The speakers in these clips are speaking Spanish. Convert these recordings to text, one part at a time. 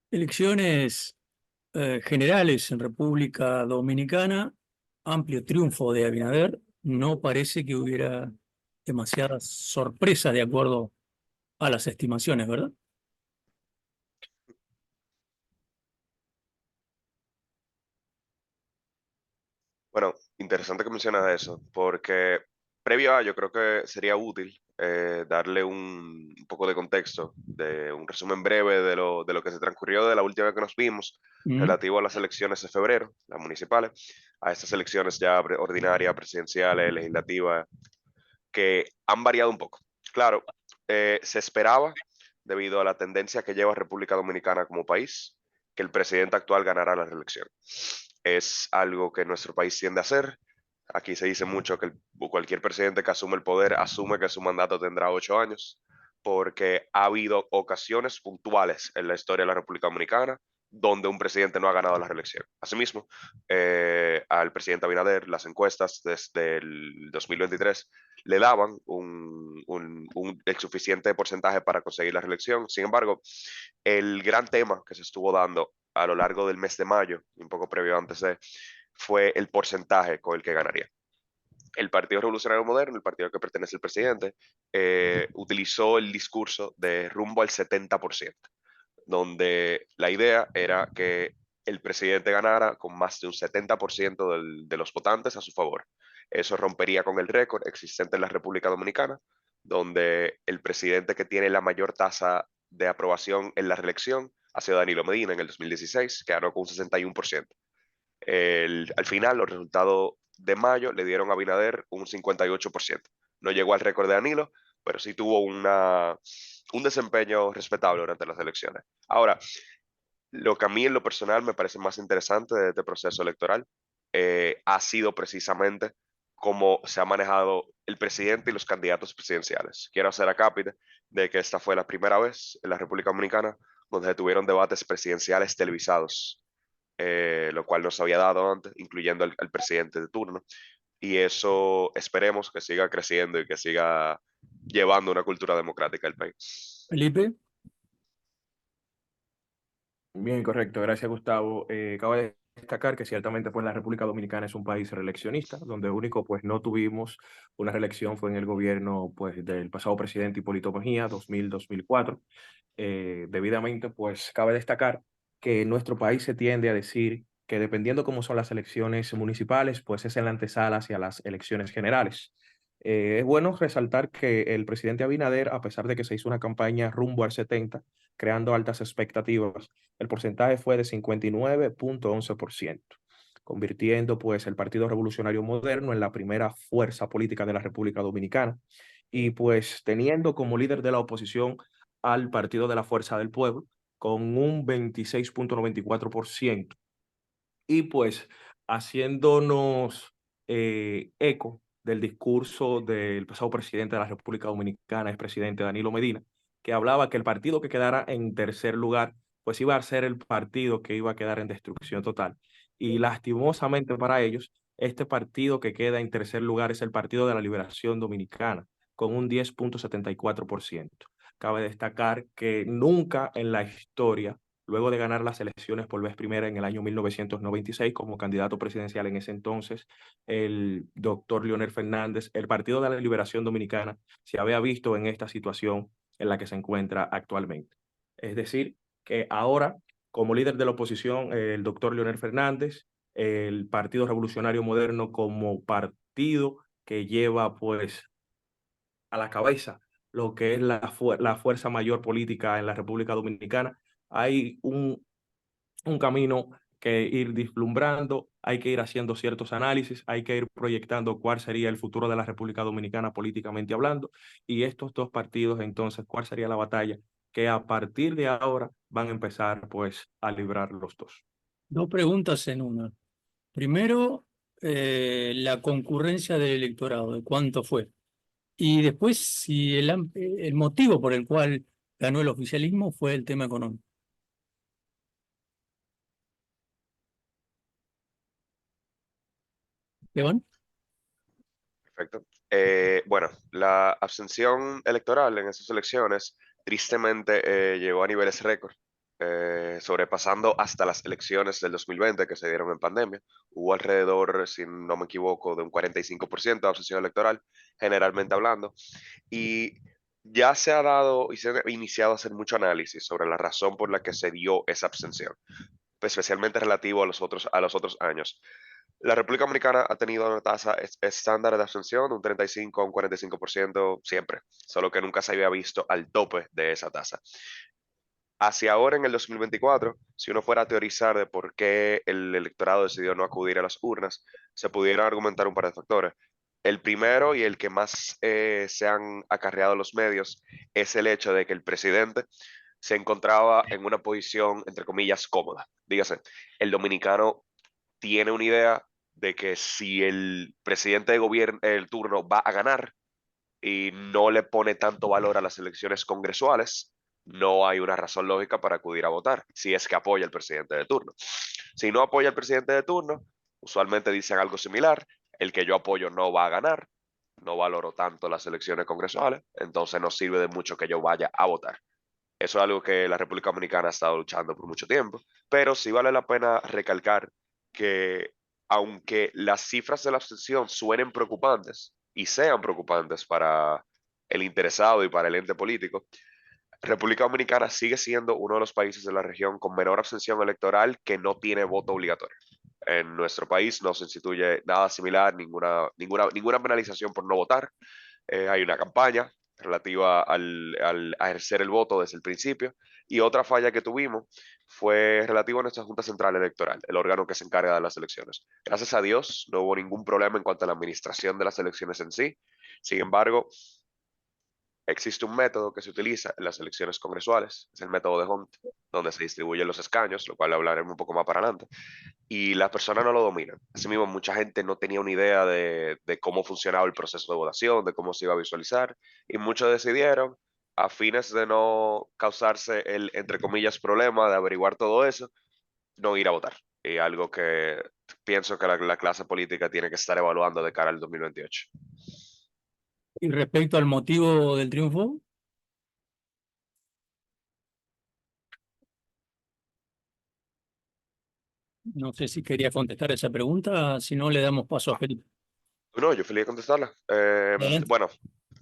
Elecciones generales en República Dominicana, amplio triunfo de Abinader. No parece que hubiera demasiadas sorpresas de acuerdo a las estimaciones, ¿verdad? Bueno, interesante que mencionas eso, porque previo a, yo creo que sería útil darle un poco de contexto, de un resumen breve de lo que se transcurrió de la última vez que nos vimos, Mm. relativo a las elecciones de febrero, las municipales, a estas elecciones ya ordinarias, presidenciales, legislativas, que han variado un poco. Claro, se esperaba, debido a la tendencia que lleva República Dominicana como país, que el presidente actual ganara la reelección. Es algo que nuestro país tiende a hacer. Aquí se dice mucho que cualquier presidente que asume el poder asume que su mandato tendrá 8 años, porque ha habido ocasiones puntuales en la historia de la República Dominicana donde un presidente no ha ganado la reelección. Asimismo, al presidente Abinader, las encuestas desde el 2023 le daban el suficiente porcentaje para conseguir la reelección. Sin embargo, el gran tema que se estuvo dando a lo largo del mes de mayo, un poco previo antes de, fue el porcentaje con el que ganaría. El Partido Revolucionario Moderno, el partido al que pertenece el presidente, utilizó el discurso de rumbo al 70%, donde la idea era que el presidente ganara con más de un 70% de los votantes a su favor. Eso rompería con el récord existente en la República Dominicana, donde el presidente que tiene la mayor tasa de aprobación en la reelección ha sido Danilo Medina en el 2016, que ganó con un 61%. Al final, los resultados de mayo le dieron a Abinader un 58%. No llegó al récord de Danilo, pero sí tuvo un desempeño respetable durante las elecciones. Ahora, lo que a mí en lo personal me parece más interesante de este proceso electoral ha sido precisamente cómo se ha manejado el presidente y los candidatos presidenciales. Quiero hacer acápite de que esta fue la primera vez en la República Dominicana donde se tuvieron debates presidenciales televisados, lo cual no se había dado antes, incluyendo al presidente de turno. Y eso esperemos que siga creciendo y que siga llevando una cultura democrática al país. Felipe. Bien, correcto. Gracias, Gustavo. Cabe destacar que ciertamente pues la República Dominicana es un país reeleccionista, donde único pues no tuvimos una reelección fue en el gobierno pues del pasado presidente Hipólito Mejía, 2000-2004. Debidamente pues cabe destacar que en nuestro país se tiende a decir que dependiendo cómo son las elecciones municipales, pues es en la antesala hacia las elecciones generales. Es bueno resaltar que el presidente Abinader, a pesar de que se hizo una campaña rumbo al 70, creando altas expectativas, el porcentaje fue de 59,11%, convirtiendo pues el Partido Revolucionario Moderno en la primera fuerza política de la República Dominicana y pues teniendo como líder de la oposición al Partido de la Fuerza del Pueblo con un 26,94% y pues haciéndonos eco del discurso del pasado presidente de la República Dominicana, expresidente Danilo Medina, que hablaba que el partido que quedara en tercer lugar, pues iba a ser el partido que iba a quedar en destrucción total. Y lastimosamente para ellos, este partido que queda en tercer lugar es el Partido de la Liberación Dominicana, con un 10,74%. Cabe destacar que nunca en la historia luego de ganar las elecciones por vez primera en el año 1996 como candidato presidencial en ese entonces, el doctor Leonel Fernández, el Partido de la Liberación Dominicana se había visto en esta situación en la que se encuentra actualmente. Es decir, que ahora, como líder de la oposición, el doctor Leonel Fernández, el Partido Revolucionario Moderno como partido que lleva pues a la cabeza lo que es la fuerza mayor política en la República Dominicana, hay un camino que ir vislumbrando, hay que ir haciendo ciertos análisis, hay que ir proyectando cuál sería el futuro de la República Dominicana políticamente hablando, y estos dos partidos entonces, cuál sería la batalla que a partir de ahora van a empezar pues a librar los dos. Dos preguntas en una. Primero, la concurrencia del electorado, de cuánto fue. Y después, si el motivo por el cual ganó el oficialismo fue el tema económico. ¿León? Perfecto. Bueno, la abstención electoral en esas elecciones tristemente llegó a niveles récord. sobrepasando hasta las elecciones del 2020 que se dieron en pandemia. Hubo alrededor, si no me equivoco, de un 45% de abstención electoral, generalmente hablando. Y ya se ha dado y se ha iniciado a hacer mucho análisis sobre la razón por la que se dio esa abstención, especialmente relativo a los otros años. La República Dominicana ha tenido una tasa estándar de abstención de un 35 a un 45% siempre, solo que nunca se había visto al tope de esa tasa. Hacia ahora, en el 2024, si uno fuera a teorizar de por qué el electorado decidió no acudir a las urnas, se pudiera argumentar un par de factores. El primero y el que más se han acarreado los medios es el hecho de que el presidente se encontraba en una posición, entre comillas, cómoda. Dígase, el dominicano tiene una idea de que si el presidente de gobierno, el turno, va a ganar y no le pone tanto valor a las elecciones congresuales, no hay una razón lógica para acudir a votar, si es que apoya al presidente de turno. Si no apoya al presidente de turno, usualmente dicen algo similar: el que yo apoyo no va a ganar, no valoro tanto las elecciones congresuales, entonces no sirve de mucho que yo vaya a votar. Eso es algo que la República Dominicana ha estado luchando por mucho tiempo, pero sí vale la pena recalcar que aunque las cifras de la abstención suenen preocupantes y sean preocupantes para el interesado y para el ente político, República Dominicana sigue siendo uno de los países de la región con menor abstención electoral que no tiene voto obligatorio. En nuestro país no se instituye nada similar, ninguna penalización por no votar. Hay una campaña relativa a ejercer el voto desde el principio. Y otra falla que tuvimos fue relativa a nuestra Junta Central Electoral, el órgano que se encarga de las elecciones. Gracias a Dios no hubo ningún problema en cuanto a la administración de las elecciones en sí. Sin embargo, existe un método que se utiliza en las elecciones congresuales, es el método de Hunt, donde se distribuyen los escaños, lo cual hablaremos un poco más para adelante, y las personas no lo dominan. Asimismo, mucha gente no tenía una idea de cómo funcionaba el proceso de votación, de cómo se iba a visualizar, y muchos decidieron, a fines de no causarse el, entre comillas, problema de averiguar todo eso, no ir a votar. Y algo que pienso que la clase política tiene que estar evaluando de cara al 2028. Y respecto al motivo del triunfo, no sé si quería contestar esa pregunta, si no le damos paso a Felipe. No, yo feliz de contestarla. Adelante. Bueno,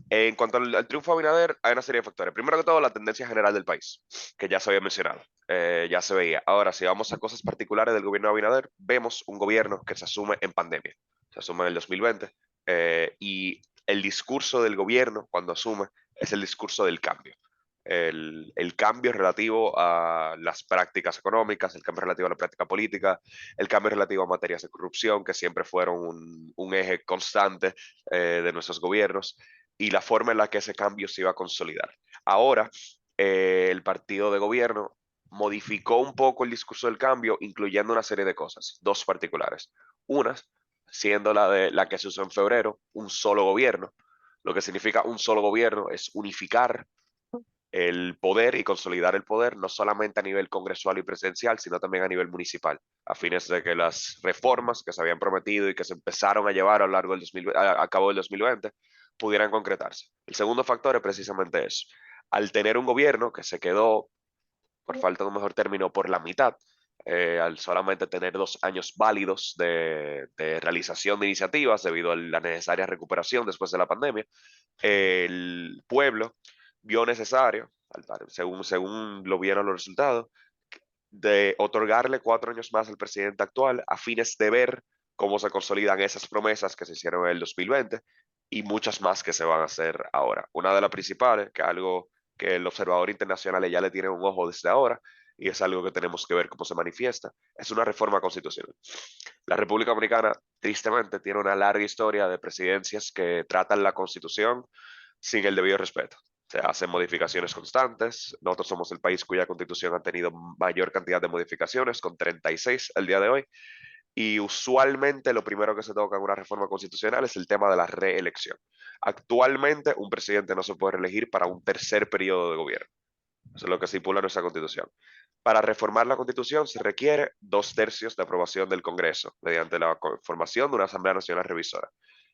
en cuanto al triunfo de Abinader, hay una serie de factores. Primero que todo, la tendencia general del país, que ya se había mencionado, ya se veía. Ahora, si vamos a cosas particulares del gobierno de Abinader, vemos un gobierno que se asume en pandemia, se asume en el 2020, y el discurso del gobierno cuando asume es el discurso del cambio. El cambio relativo a las prácticas económicas, el cambio relativo a la práctica política, el cambio relativo a materias de corrupción, que siempre fueron un eje constante de nuestros gobiernos, y la forma en la que ese cambio se iba a consolidar. Ahora, el partido de gobierno modificó un poco el discurso del cambio, incluyendo una serie de cosas, dos particulares. Una, siendo la que se usó en febrero, un solo gobierno. Lo que significa un solo gobierno es unificar el poder y consolidar el poder, no solamente a nivel congresual y presidencial, sino también a nivel municipal, a fines de que las reformas que se habían prometido y que se empezaron a llevar a lo largo del a cabo del 2020 pudieran concretarse. El segundo factor es precisamente eso. Al tener un gobierno que se quedó, por falta de un mejor término, por la mitad, al solamente tener 2 años válidos de realización de iniciativas debido a la necesaria recuperación después de la pandemia, el pueblo vio necesario, según lo vieron los resultados, de otorgarle 4 años más al presidente actual a fines de ver cómo se consolidan esas promesas que se hicieron en el 2020 y muchas más que se van a hacer ahora. Una de las principales, que es algo que el observador internacional ya le tiene un ojo desde ahora, y es algo que tenemos que ver cómo se manifiesta, es una reforma constitucional. La República Dominicana, tristemente, tiene una larga historia de presidencias que tratan la Constitución sin el debido respeto. Se hacen modificaciones constantes. Nosotros somos el país cuya constitución ha tenido mayor cantidad de modificaciones, con 36 al día de hoy. Y usualmente lo primero que se toca en una reforma constitucional es el tema de la reelección. Actualmente un presidente no se puede reelegir para un tercer periodo de gobierno. Eso es lo que estipula nuestra constitución. Para reformar la constitución se requiere 2/3 de aprobación del Congreso mediante la formación de una Asamblea Nacional Revisora.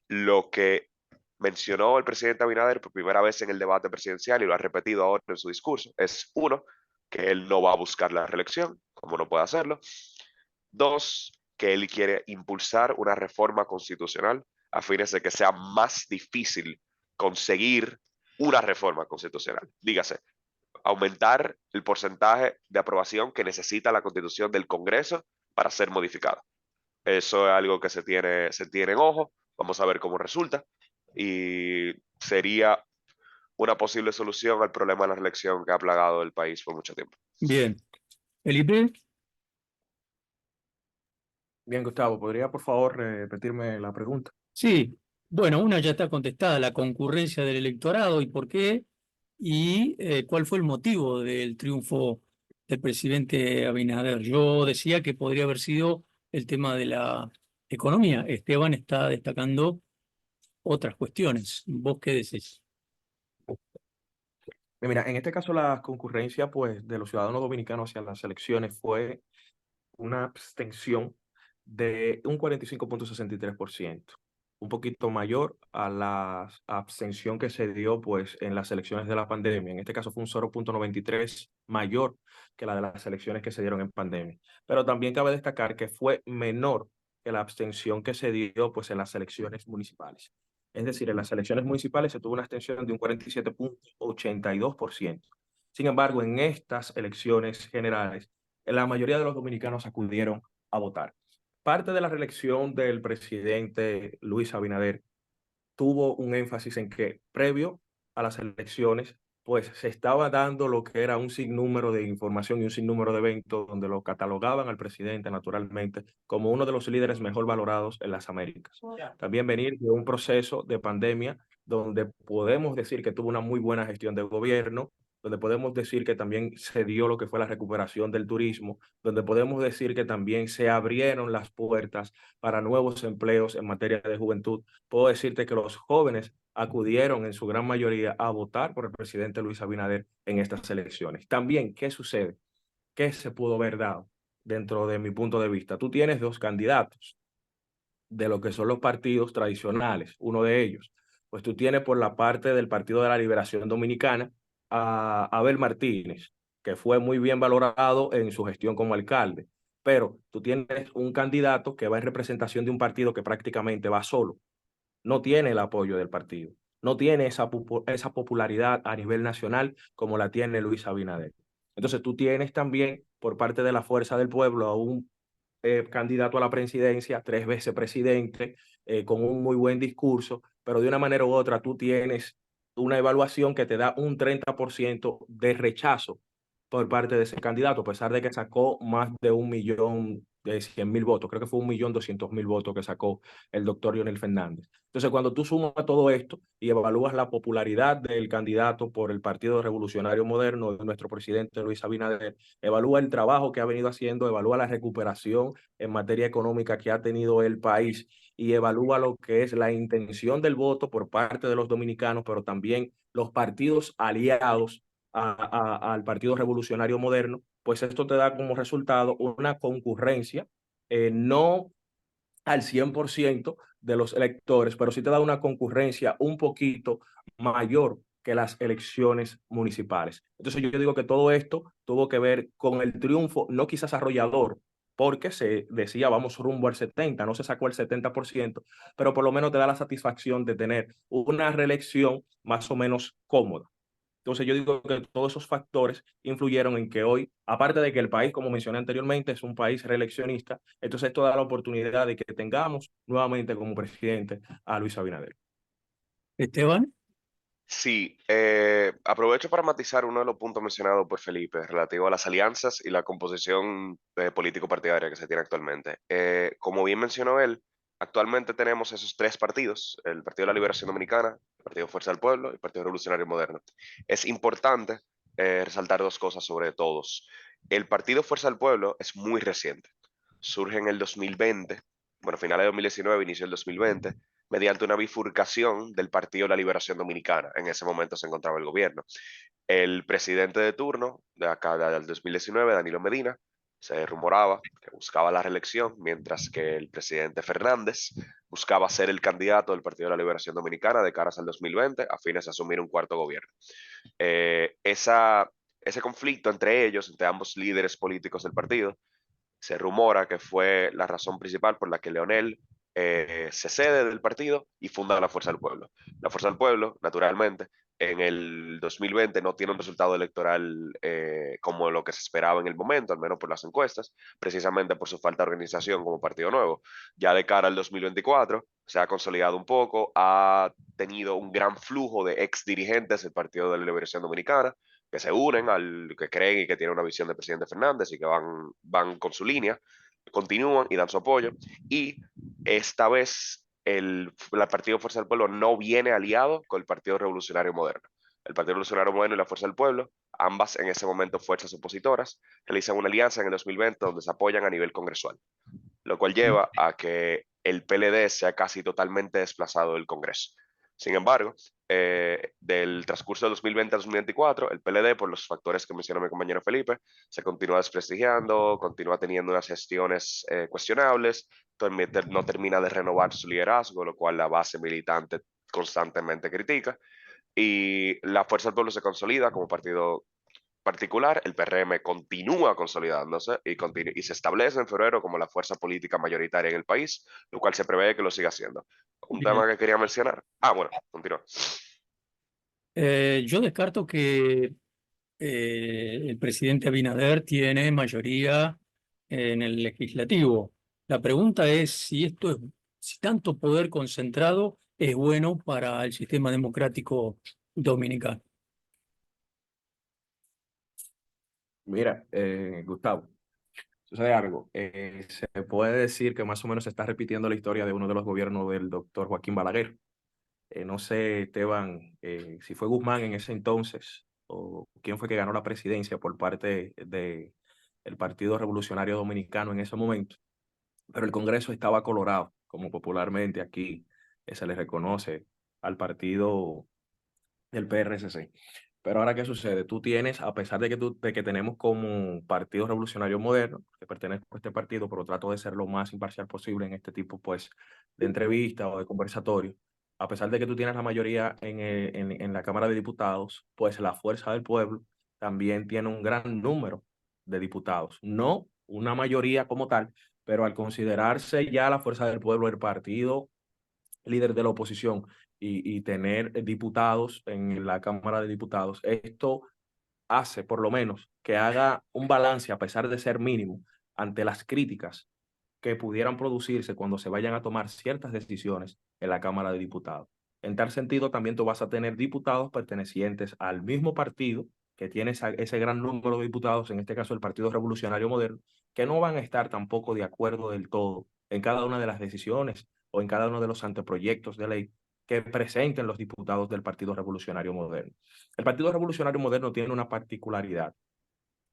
Lo que mencionó el presidente Abinader por primera vez en el debate presidencial y lo ha repetido ahora en su discurso es, uno, que él no va a buscar la reelección, como no puede hacerlo. Dos, que él quiere impulsar una reforma constitucional a fines de que sea más difícil conseguir una reforma constitucional. Dígase, aumentar el porcentaje de aprobación que necesita la Constitución del Congreso para ser modificada. Eso es algo que se tiene en ojo. Vamos a ver cómo resulta. Y sería una posible solución al problema de la reelección que ha plagado el país por mucho tiempo. Bien. Felipe, Bien, Gustavo, ¿podría por favor repetirme la pregunta? sí. Bueno, una ya está contestada, la concurrencia del electorado y por qué, y cuál fue el motivo del triunfo del presidente Abinader. Yo decía que podría haber sido el tema de la economía. Esteban está destacando otras cuestiones. ¿Vos qué decís? Mira, en este caso la concurrencia pues, de los ciudadanos dominicanos hacia las elecciones fue una abstención de un 45,63%, un poquito mayor a la abstención que se dio pues, en las elecciones de la pandemia. En este caso fue un 0,93 mayor que la de las elecciones que se dieron en pandemia. Pero también cabe destacar que fue menor que la abstención que se dio pues, en las elecciones municipales. Es decir, en las elecciones municipales se tuvo una abstención de un 47,82%. Sin embargo, en estas elecciones generales, la mayoría de los dominicanos acudieron a votar. Parte de la reelección del presidente Luis Abinader tuvo un énfasis en que previo a las elecciones, pues se estaba dando lo que era un sinnúmero de información y un sinnúmero de eventos donde lo catalogaban al presidente naturalmente como uno de los líderes mejor valorados en las Américas. También venir de un proceso de pandemia donde podemos decir que tuvo una muy buena gestión del gobierno, donde podemos decir que también se dio lo que fue la recuperación del turismo, donde podemos decir que también se abrieron las puertas para nuevos empleos en materia de juventud. Puedo decirte que los jóvenes acudieron en su gran mayoría a votar por el presidente Luis Abinader en estas elecciones. También, ¿qué sucede? ¿Qué se pudo haber dado dentro de mi punto de vista? Tú tienes dos candidatos de lo que son los partidos tradicionales, uno de ellos. Pues tú tienes por la parte del Partido de la Liberación Dominicana a Abel Martínez, que fue muy bien valorado en su gestión como alcalde, pero tú tienes un candidato que va en representación de un partido que prácticamente va solo, no tiene el apoyo del partido, no tiene esa popularidad a nivel nacional como la tiene Luis Abinader. Entonces tú tienes también por parte de la Fuerza del Pueblo a un candidato a la presidencia, 3 veces presidente, con un muy buen discurso, pero de una manera u otra tú tienes una evaluación que te da un 30% de rechazo por parte de ese candidato, a pesar de que sacó más de 1.100.000 votos. Creo que fue 1.200.000 votos que sacó el doctor Leonel Fernández. Entonces, cuando tú sumas todo esto y evalúas la popularidad del candidato por el Partido Revolucionario Moderno de nuestro presidente Luis Abinader, evalúa el trabajo que ha venido haciendo, evalúa la recuperación en materia económica que ha tenido el país y evalúa lo que es la intención del voto por parte de los dominicanos, pero también los partidos aliados al Partido Revolucionario Moderno, pues esto te da como resultado una concurrencia, no al 100% de los electores, pero sí te da una concurrencia un poquito mayor que las elecciones municipales. Entonces yo digo que todo esto tuvo que ver con el triunfo, no quizás arrollador, porque se decía vamos rumbo al 70, no se sacó el 70%, pero por lo menos te da la satisfacción de tener una reelección más o menos cómoda. Entonces yo digo que todos esos factores influyeron en que hoy, aparte de que el país, como mencioné anteriormente, es un país reeleccionista, entonces esto da la oportunidad de que tengamos nuevamente como presidente a Luis Abinader. Esteban, Sí, aprovecho para matizar uno de los puntos mencionados por Felipe relativo a las alianzas y la composición político-partidaria que se tiene actualmente. Como bien mencionó él, actualmente tenemos esos tres partidos, el Partido de la Liberación Dominicana, el Partido Fuerza del Pueblo y el Partido Revolucionario Moderno. Es importante resaltar dos cosas sobre todos. El Partido Fuerza del Pueblo es muy reciente, surge en el 2020, bueno, finales de 2019, inicio del 2020 mediante una bifurcación del Partido de la Liberación Dominicana. En ese momento se encontraba el gobierno. El presidente de turno de acá del 2019, Danilo Medina, se rumoraba que buscaba la reelección, mientras que el presidente Fernández buscaba ser el candidato del Partido de la Liberación Dominicana de caras al 2020, a fines de asumir un cuarto gobierno. Esa ese conflicto entre ellos, entre ambos líderes políticos del partido, se rumora que fue la razón principal por la que Leonel se cede del partido y funda la Fuerza del Pueblo. La Fuerza del Pueblo, naturalmente, en el 2020 no tiene un resultado electoral como lo que se esperaba en el momento, al menos por las encuestas, precisamente por su falta de organización como partido nuevo. Ya de cara al 2024 se ha consolidado un poco, ha tenido un gran flujo de ex dirigentes del Partido de la Liberación Dominicana, que se unen al que creen y que tienen una visión del presidente Fernández y que van con su línea, continúan y dan su apoyo. Y esta vez el Partido Fuerza del Pueblo no viene aliado con el Partido Revolucionario Moderno. El Partido Revolucionario Moderno y la Fuerza del Pueblo, ambas en ese momento fuerzas opositoras, realizan una alianza en el 2020 donde se apoyan a nivel congresual, lo cual lleva a que el PLD sea casi totalmente desplazado del Congreso. Sin embargo, del transcurso de 2020 a 2024, el PLD, por los factores que mencionó mi compañero Felipe, se continúa desprestigiando, continúa teniendo unas gestiones cuestionables, no termina de renovar su liderazgo, lo cual la base militante constantemente critica, y la Fuerza del Pueblo se consolida como partido particular. El PRM continúa consolidándose y se establece en febrero como la fuerza política mayoritaria en el país, lo cual se prevé que lo siga haciendo. Un Bien. tema que quería mencionar. Bueno, continúa. Yo descarto que el presidente Abinader tiene mayoría en el legislativo. La pregunta es si tanto poder concentrado es bueno para el sistema democrático dominicano. Mira, Gustavo, sucede algo. Se puede decir que más o menos se está repitiendo la historia de uno de los gobiernos del doctor Joaquín Balaguer. No sé, Esteban, si fue Guzmán en ese entonces o quién fue que ganó la presidencia por parte del Partido Revolucionario Dominicano en ese momento, pero el Congreso estaba colorado, como popularmente aquí se le reconoce al partido del PRCC. Pero ahora, ¿qué sucede? Tú tienes, a pesar de que tenemos como Partido Revolucionario Moderno, que pertenezco a este partido, pero trato de ser lo más imparcial posible en este tipo, pues, de entrevista o de conversatorio, a pesar de que tú tienes la mayoría en la Cámara de Diputados, pues la Fuerza del Pueblo también tiene un gran número de diputados. No una mayoría como tal, pero al considerarse ya la Fuerza del Pueblo el partido líder de la oposición y tener diputados en la Cámara de Diputados, esto hace por lo menos que haga un balance, a pesar de ser mínimo, ante las críticas que pudieran producirse cuando se vayan a tomar ciertas decisiones en la Cámara de Diputados. En tal sentido, también tú vas a tener diputados pertenecientes al mismo partido que tiene ese gran número de diputados, en este caso el Partido Revolucionario Moderno, que no van a estar tampoco de acuerdo del todo en cada una de las decisiones o en cada uno de los anteproyectos de ley que presenten los diputados del Partido Revolucionario Moderno. El Partido Revolucionario Moderno tiene una particularidad,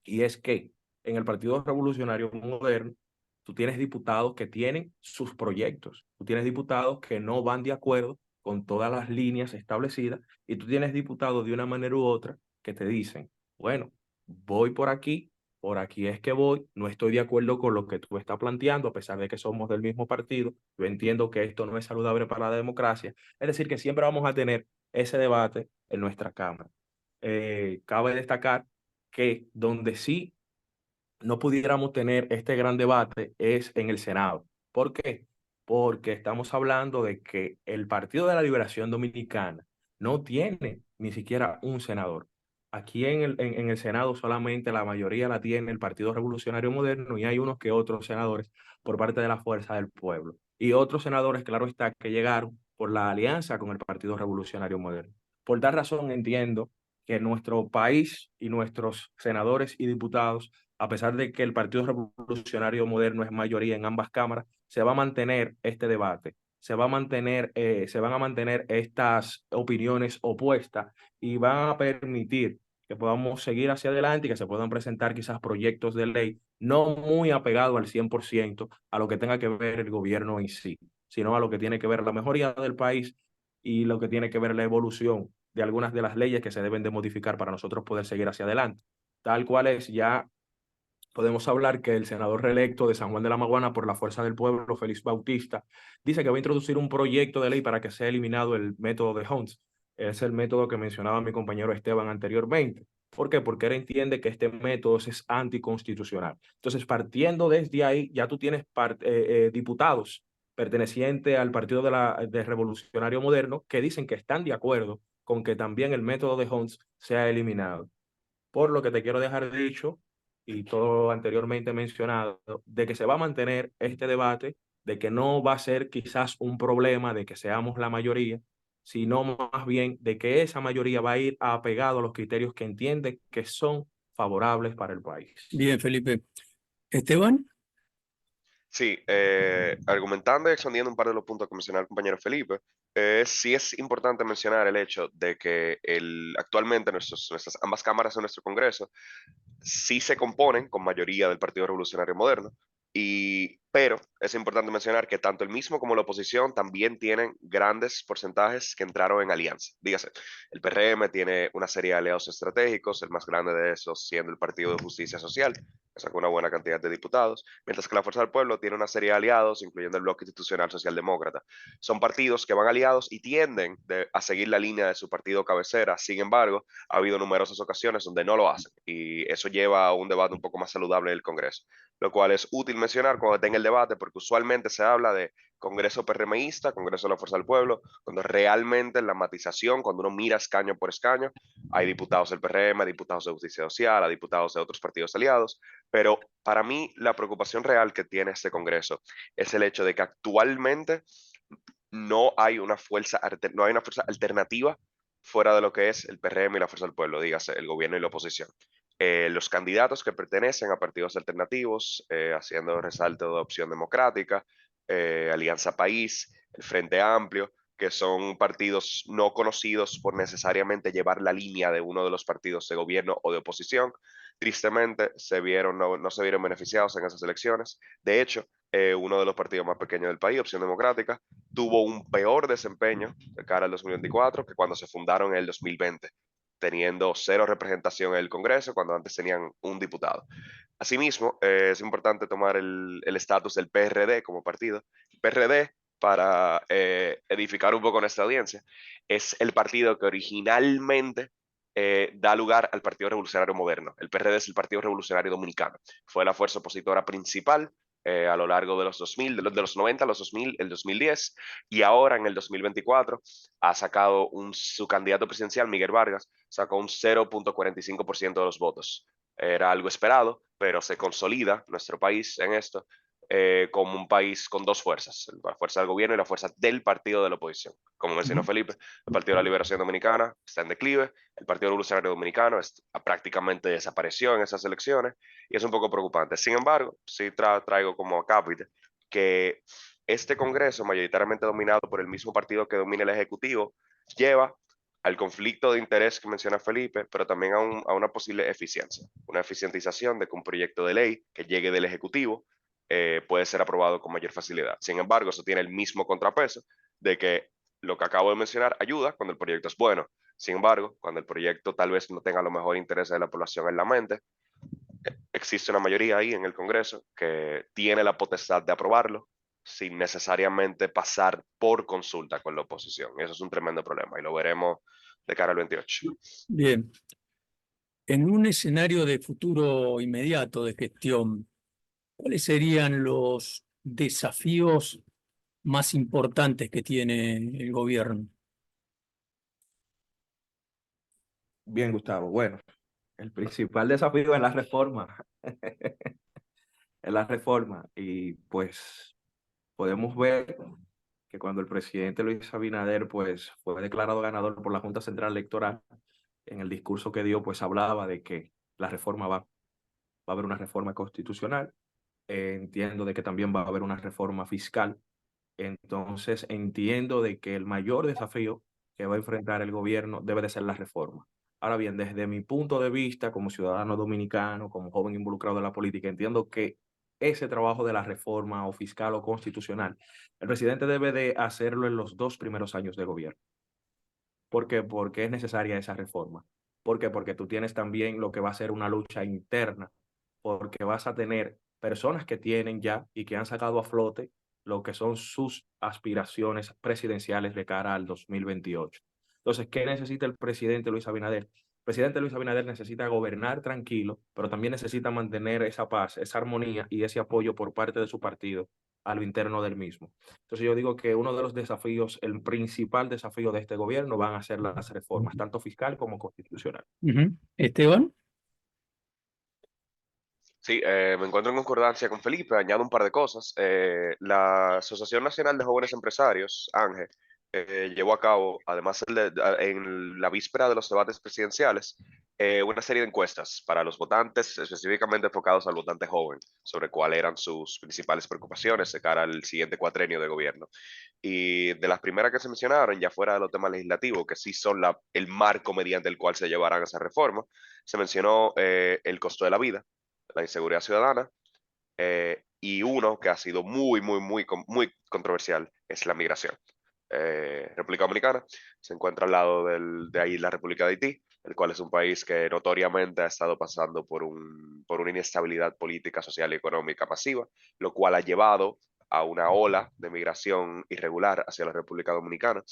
y es que en el Partido Revolucionario Moderno tú tienes diputados que tienen sus proyectos, tú tienes diputados que no van de acuerdo con todas las líneas establecidas, y tú tienes diputados de una manera u otra que te dicen, bueno, voy por aquí es que voy, no estoy de acuerdo con lo que tú estás planteando, a pesar de que somos del mismo partido, yo entiendo que esto no es saludable para la democracia. Es decir, que siempre vamos a tener ese debate en nuestra Cámara. Cabe destacar que donde sí no pudiéramos tener este gran debate es en el Senado. ¿Por qué? Porque estamos hablando de que el Partido de la Liberación Dominicana no tiene ni siquiera un senador. Aquí en el Senado solamente la mayoría la tiene el Partido Revolucionario Moderno, y hay unos que otros senadores por parte de la Fuerza del Pueblo. Y otros senadores, claro está, que llegaron por la alianza con el Partido Revolucionario Moderno. Por tal razón entiendo que nuestro país y nuestros senadores y diputados, a pesar de que el Partido Revolucionario Moderno es mayoría en ambas cámaras, se va a mantener este debate, se van a mantener estas opiniones opuestas, y van a permitir que podamos seguir hacia adelante y que se puedan presentar quizás proyectos de ley no muy apegados al 100% a lo que tenga que ver el gobierno en sí, sino a lo que tiene que ver la mejoría del país y lo que tiene que ver la evolución de algunas de las leyes que se deben de modificar para nosotros poder seguir hacia adelante. Tal cual es, ya podemos hablar que el senador reelecto de San Juan de la Maguana por la Fuerza del Pueblo, Félix Bautista, dice que va a introducir un proyecto de ley para que sea eliminado el método de Hunts. Es el método que mencionaba mi compañero Esteban anteriormente. ¿Por qué? Porque él entiende que este método es anticonstitucional. Entonces, partiendo desde ahí, ya tú tienes diputados pertenecientes al Partido de Revolucionario Moderno que dicen que están de acuerdo con que también el método de Homs sea eliminado. Por lo que te quiero dejar dicho, y todo lo anteriormente mencionado, de que se va a mantener este debate, de que no va a ser quizás un problema de que seamos la mayoría, sino más bien de que esa mayoría va a ir apegado a los criterios que entiende que son favorables para el país. Bien, Felipe. Esteban, Sí, argumentando y expandiendo un par de los puntos que mencionaba el compañero Felipe, sí es importante mencionar el hecho de que actualmente nuestras ambas cámaras de nuestro Congreso sí se componen con mayoría del Partido Revolucionario Moderno, pero es importante mencionar que tanto el mismo como la oposición también tienen grandes porcentajes que entraron en alianza. Dígase, el PRM tiene una serie de aliados estratégicos, el más grande de esos siendo el Partido de Justicia Social, que sacó una buena cantidad de diputados, mientras que la Fuerza del Pueblo tiene una serie de aliados, incluyendo el Bloque Institucional Socialdemócrata. Son partidos que van aliados y tienden a seguir la línea de su partido cabecera. Sin embargo, ha habido numerosas ocasiones donde no lo hacen y eso lleva a un debate un poco más saludable del Congreso, lo cual es útil mencionar cuando tenga el debate porque usualmente se habla de Congreso PRMista, Congreso de la Fuerza del Pueblo, cuando realmente en la matización, cuando uno mira escaño por escaño, hay diputados del PRM, diputados de Justicia Social, hay diputados de otros partidos aliados, pero para mí la preocupación real que tiene este Congreso es el hecho de que actualmente no hay una fuerza alternativa fuera de lo que es el PRM y la Fuerza del Pueblo, dígase, el gobierno y la oposición. Los candidatos que pertenecen a partidos alternativos, haciendo resalto de Opción Democrática, Alianza País, el Frente Amplio, que son partidos no conocidos por necesariamente llevar la línea de uno de los partidos de gobierno o de oposición, tristemente no se vieron beneficiados en esas elecciones. De hecho, uno de los partidos más pequeños del país, Opción Democrática, tuvo un peor desempeño de cara al 2024 que cuando se fundaron en el 2020, teniendo cero representación en el Congreso cuando antes tenían un diputado. Asimismo, es importante tomar el estatus del PRD como partido. El PRD, para edificar un poco nuestra audiencia, es el partido que originalmente da lugar al Partido Revolucionario Moderno. El PRD es el Partido Revolucionario Dominicano. Fue la fuerza opositora principal a lo largo de los 2000, de los 90 a los 2000, el 2010, y ahora en el 2024 ha sacado su candidato presidencial, Miguel Vargas, sacó un 0.45% de los votos. Era algo esperado, pero se consolida nuestro país en esto como un país con dos fuerzas, la fuerza del gobierno y la fuerza del partido de la oposición. Como mencionó Felipe, el Partido de la Liberación Dominicana está en declive, el Partido Revolucionario Dominicano prácticamente desapareció en esas elecciones y es un poco preocupante. Sin embargo, sí traigo como acápite que este Congreso, mayoritariamente dominado por el mismo partido que domina el Ejecutivo, lleva al conflicto de interés que menciona Felipe, pero también a una posible eficiencia, una eficientización de que un proyecto de ley que llegue del Ejecutivo puede ser aprobado con mayor facilidad. Sin embargo, eso tiene el mismo contrapeso de que lo que acabo de mencionar ayuda cuando el proyecto es bueno. Sin embargo, cuando el proyecto tal vez no tenga los mejores intereses de la población en la mente, existe una mayoría ahí en el Congreso que tiene la potestad de aprobarlo sin necesariamente pasar por consulta con la oposición. Y eso es un tremendo problema y lo veremos de cara al 28. bien. En un escenario de futuro inmediato de gestión, ¿cuáles serían los desafíos más importantes que tiene el gobierno? Bien, Gustavo. Bueno, el principal desafío es la reforma. Es la reforma. Y pues podemos ver que cuando el presidente Luis Abinader pues fue declarado ganador por la Junta Central Electoral, en el discurso que dio pues hablaba de que la reforma va a haber una reforma constitucional, entiendo de que también va a haber una reforma fiscal, entonces entiendo de que el mayor desafío que va a enfrentar el gobierno debe de ser la reforma. Ahora bien, desde mi punto de vista como ciudadano dominicano, como joven involucrado en la política, entiendo que ese trabajo de la reforma o fiscal o constitucional, el presidente debe de hacerlo en los 2 primeros años de gobierno. ¿Por qué? Porque es necesaria esa reforma. ¿Por qué? Porque tú tienes también lo que va a ser una lucha interna, porque vas a tener personas que tienen ya y que han sacado a flote lo que son sus aspiraciones presidenciales de cara al 2028. Entonces, ¿qué necesita el presidente Luis Abinader? El presidente Luis Abinader necesita gobernar tranquilo, pero también necesita mantener esa paz, esa armonía y ese apoyo por parte de su partido a lo interno del mismo. Entonces yo digo que uno de los desafíos, el principal desafío de este gobierno van a ser las reformas, tanto fiscal como constitucional. Esteban. Sí, me encuentro en concordancia con Felipe, añado un par de cosas. La Asociación Nacional de Jóvenes Empresarios, ANGE, llevó a cabo, además en la víspera de los debates presidenciales, una serie de encuestas para los votantes, específicamente enfocados al votante joven, sobre cuáles eran sus principales preocupaciones de cara al siguiente cuatrenio de gobierno. Y de las primeras que se mencionaron, ya fuera de los temas legislativos, que sí son el marco mediante el cual se llevarán esas reformas, se mencionó el costo de la vida, la inseguridad ciudadana, y uno que ha sido muy controversial es la migración. República Dominicana se encuentra al lado de ahí la República de Haití, el cual es un país que notoriamente ha estado pasando por una inestabilidad política, social y económica masiva, lo cual ha llevado a una ola de migración irregular hacia la República Dominicana,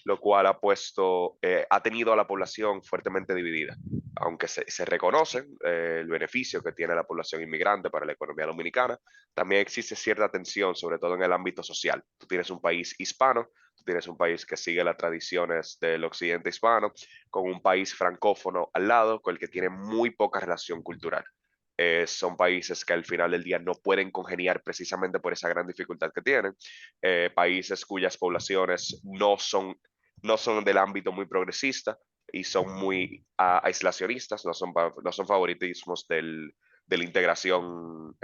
lo cual ha tenido a la población fuertemente dividida. Aunque se reconoce el beneficio que tiene la población inmigrante para la economía dominicana, también existe cierta tensión, sobre todo en el ámbito social. Tú tienes un país hispano, tú tienes un país que sigue las tradiciones del occidente hispano, con un país francófono al lado, con el que tiene muy poca relación cultural. Son países que al final del día no pueden congeniar precisamente por esa gran dificultad que tienen. Países cuyas poblaciones no son del ámbito muy progresista y son muy aislacionistas, no son favoritismos de la integración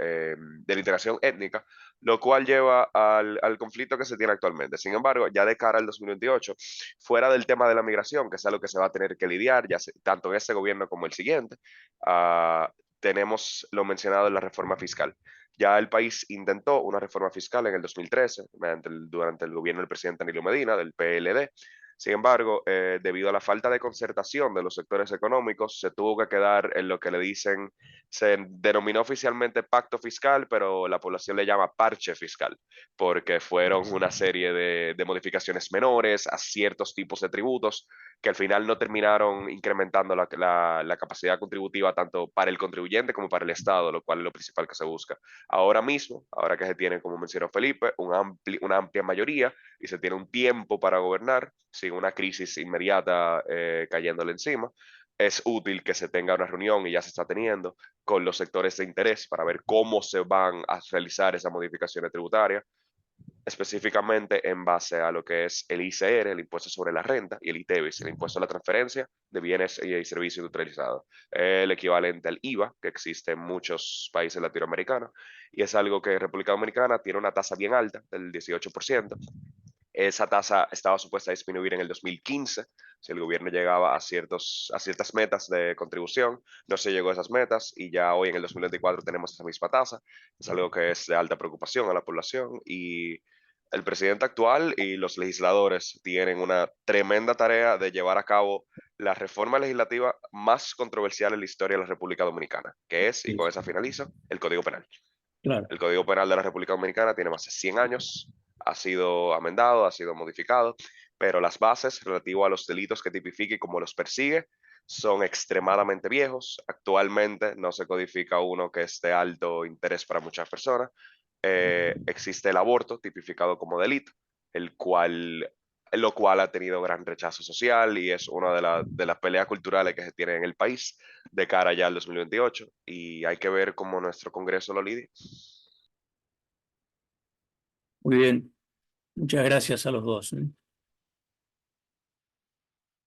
étnica, lo cual lleva al conflicto que se tiene actualmente. Sin embargo, ya de cara al 2028, fuera del tema de la migración, que es algo que se va a tener que lidiar, tanto en este gobierno como el siguiente, tenemos lo mencionado en la reforma fiscal. Ya el país intentó una reforma fiscal en el 2013, durante el gobierno del presidente Danilo Medina, del PLD. Sin embargo, debido a la falta de concertación de los sectores económicos, se tuvo que quedar en lo que se denominó oficialmente pacto fiscal, pero la población le llama parche fiscal, porque fueron una serie de modificaciones menores a ciertos tipos de tributos que al final no terminaron incrementando la capacidad contributiva tanto para el contribuyente como para el Estado, lo cual es lo principal que se busca. Ahora mismo, ahora que se tiene, como mencionó Felipe, una amplia mayoría y se tiene un tiempo para gobernar, sin una crisis inmediata cayéndole encima, es útil que se tenga una reunión, y ya se está teniendo, con los sectores de interés para ver cómo se van a realizar esas modificaciones tributarias, específicamente en base a lo que es el ICR, el impuesto sobre la renta, y el ITEVIS, el impuesto a la transferencia de bienes y servicios industrializados, el equivalente al IVA que existe en muchos países latinoamericanos, y es algo que República Dominicana tiene una tasa bien alta, del 18%. Esa tasa estaba supuesta a disminuir en el 2015, si el gobierno llegaba a ciertas metas de contribución. No se llegó a esas metas y ya hoy en el 2024 tenemos esa misma tasa. Es algo que es de alta preocupación a la población, y el presidente actual y los legisladores tienen una tremenda tarea de llevar a cabo la reforma legislativa más controversial en la historia de la República Dominicana, que es, y con esa finalizo, el Código Penal. Claro. El Código Penal de la República Dominicana tiene más de 100 años, ha sido amendado, ha sido modificado, pero las bases relativas a los delitos que tipifica y cómo los persigue son extremadamente viejos. Actualmente no se codifica uno que es de alto interés para muchas personas. Existe el aborto tipificado como delito, lo cual ha tenido gran rechazo social y es una de las peleas culturales que se tiene en el país de cara ya al 2028, y hay que ver cómo nuestro Congreso lo lidia. Muy bien. Muchas gracias a los dos.